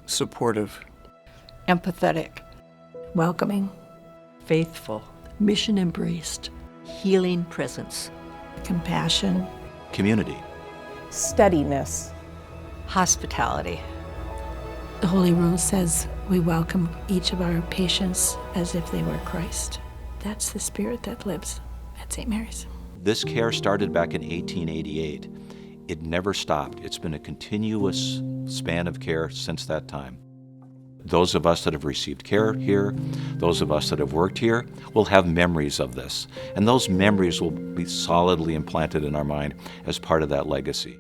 supportive, empathetic, welcoming, faithful, mission embraced, healing presence, compassion, community, steadiness, hospitality. The Holy Rule says we welcome each of our patients as if they were Christ. That's the spirit that lives at St. Mary's. This care started back in 1888. It never stopped. It's been a continuous span of care since that time. Those of us that have received care here, those of us that have worked here, will have memories of this. And those memories will be solidly implanted in our mind as part of that legacy.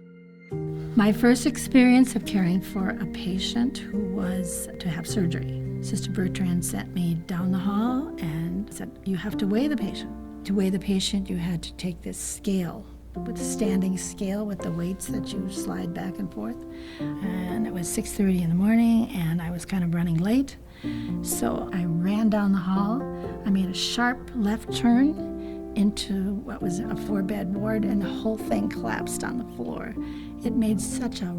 My first experience of caring for a patient who was to have surgery, Sister Bertrand sent me down the hall and said, you have to weigh the patient. To weigh the patient, you had to take this scale, with a standing scale with the weights that you slide back and forth. And it was 6:30 in the morning, and I was kind of running late. So I ran down the hall. I made a sharp left turn into what was a 4-bed ward, and the whole thing collapsed on the floor. It made such a,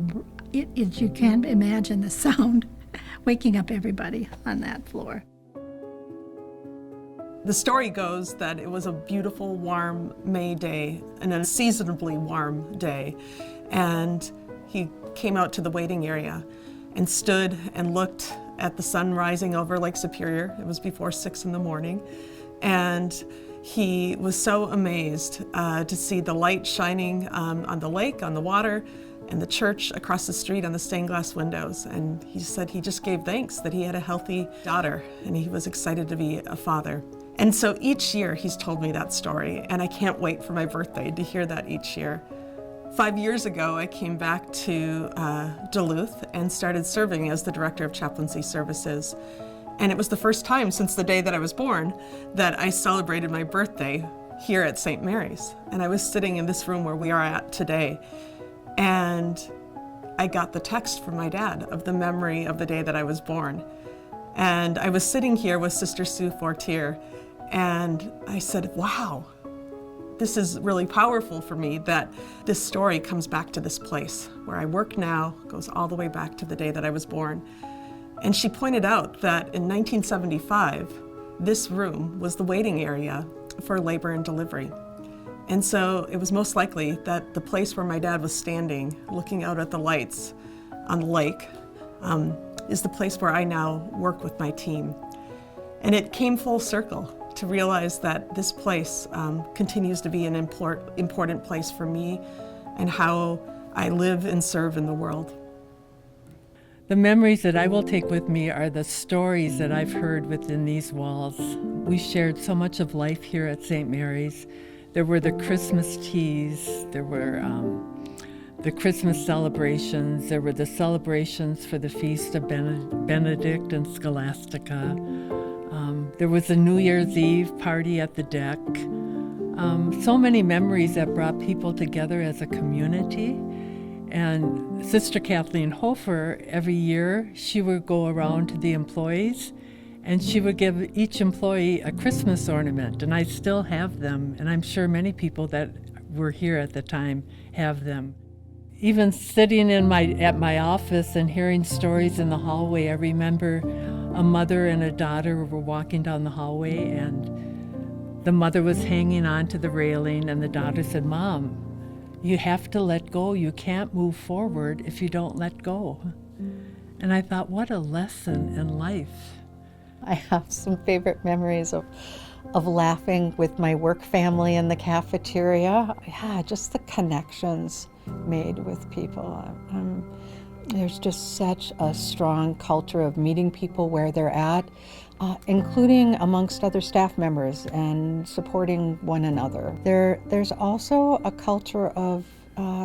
you can't imagine the sound waking up everybody on that floor. The story goes that it was a beautiful, warm May day, and an unseasonably warm day. And he came out to the waiting area and stood and looked at the sun rising over Lake Superior. It was before 6 in the morning. And he was so amazed to see the light shining on the lake, on the water, and the church across the street on the stained glass windows. And he said he just gave thanks that he had a healthy daughter, and he was excited to be a father. And so each year he's told me that story, and I can't wait for my birthday to hear that each year. 5 years ago, I came back to Duluth and started serving as the Director of Chaplaincy Services. And it was the first time since the day that I was born that I celebrated my birthday here at St. Mary's. And I was sitting in this room where we are at today, and I got the text from my dad of the memory of the day that I was born. And I was sitting here with Sister Sue Fortier, and I said, wow, this is really powerful for me that this story comes back to this place where I work now, goes all the way back to the day that I was born. And she pointed out that in 1975, this room was the waiting area for labor and delivery. And so it was most likely that the place where my dad was standing, looking out at the lights on the lake, is the place where I now work with my team. And it came full circle to realize that this place continues to be an important place for me and how I live and serve in the world. The memories that I will take with me are the stories that I've heard within these walls. We shared so much of life here at St. Mary's. There were the Christmas teas, there were the Christmas celebrations, there were the celebrations for the Feast of Benedict and Scholastica. There was a New Year's Eve party at the deck. So many memories that brought people together as a community. And Sister Kathleen Hofer, every year, she would go around to the employees and she would give each employee a Christmas ornament. And I still have them, and I'm sure many people that were here at the time have them. Even sitting at my office and hearing stories in the hallway, I remember a mother and a daughter were walking down the hallway, and the mother was hanging on to the railing, and the daughter said, "Mom, you have to let go. You can't move forward if you don't let go." And I thought, what a lesson in life. I have some favorite memories of laughing with my work family in the cafeteria. Yeah, just the connections made with people. There's just such a strong culture of meeting people where they're at, including amongst other staff members and supporting one another. There's also a culture of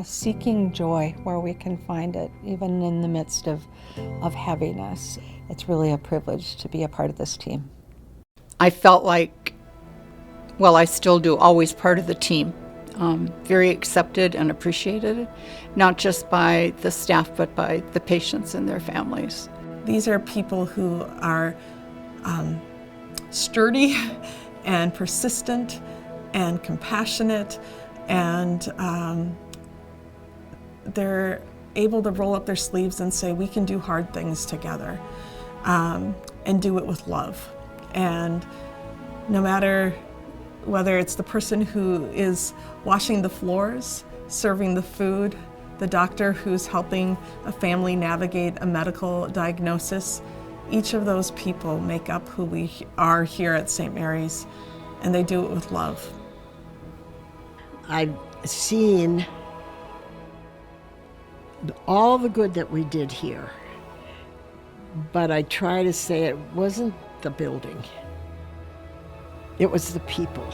seeking joy where we can find it, even in the midst of heaviness. It's really a privilege to be a part of this team. I felt like, well, I still do, always part of the team. Very accepted and appreciated, not just by the staff, but by the patients and their families. These are people who are sturdy and persistent and compassionate, and they're able to roll up their sleeves and say, we can do hard things together, and do it with love. And no matter whether it's the person who is washing the floors, serving the food, the doctor who's helping a family navigate a medical diagnosis, each of those people make up who we are here at St. Mary's, and they do it with love. I've seen all the good that we did here, but I try to say it wasn't the building, it was the people.